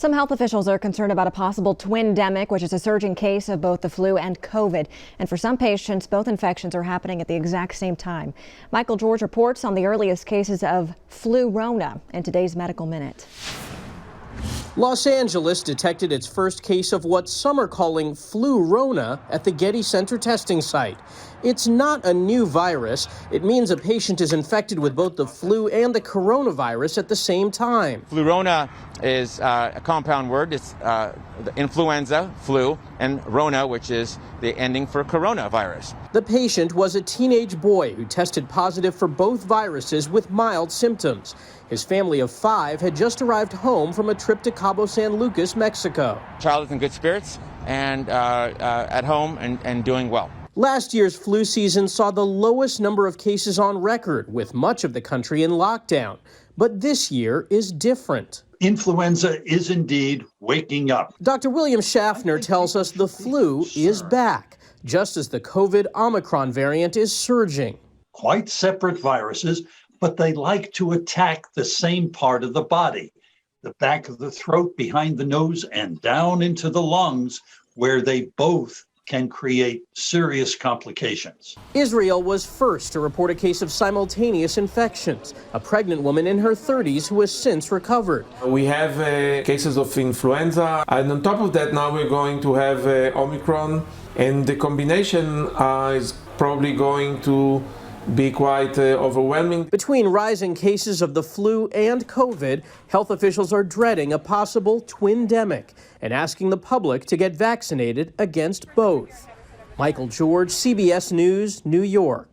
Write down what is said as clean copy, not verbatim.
Some health officials are concerned about a possible twindemic, which is a surging case of both the flu and COVID. And for some patients, both infections are happening at the exact same time. Michael George reports on the earliest cases of Flurona in today's Medical Minute. Los Angeles detected its first case of what some are calling Flurona at the Getty Center testing site. It's not a new virus. It means a patient is infected with both the flu and the coronavirus at the same time. Flurona is a compound word. It's the influenza, flu, and Rona, which is the ending for coronavirus. The patient was a teenage boy who tested positive for both viruses with mild symptoms. His family of 5 had just arrived home from a trip to Cabo San Lucas, Mexico. Child is in good spirits and at home and doing well. Last year's flu season saw the lowest number of cases on record, with much of the country in lockdown. But this year is different. Influenza is indeed waking up. Dr. William Schaffner tells us the flu is back, just as the COVID Omicron variant is surging. Quite separate viruses, but they like to attack the same part of the body, the back of the throat, behind the nose, and down into the lungs, where they both can create serious complications. Israel was first to report a case of simultaneous infections, a pregnant woman in her 30s who has since recovered. We have cases of influenza, and on top of that now we're going to have Omicron, and the combination is probably going to be quite overwhelming. Between rising cases of the flu and COVID, health officials are dreading a possible twindemic and asking the public to get vaccinated against both. Michael George, CBS News, New York.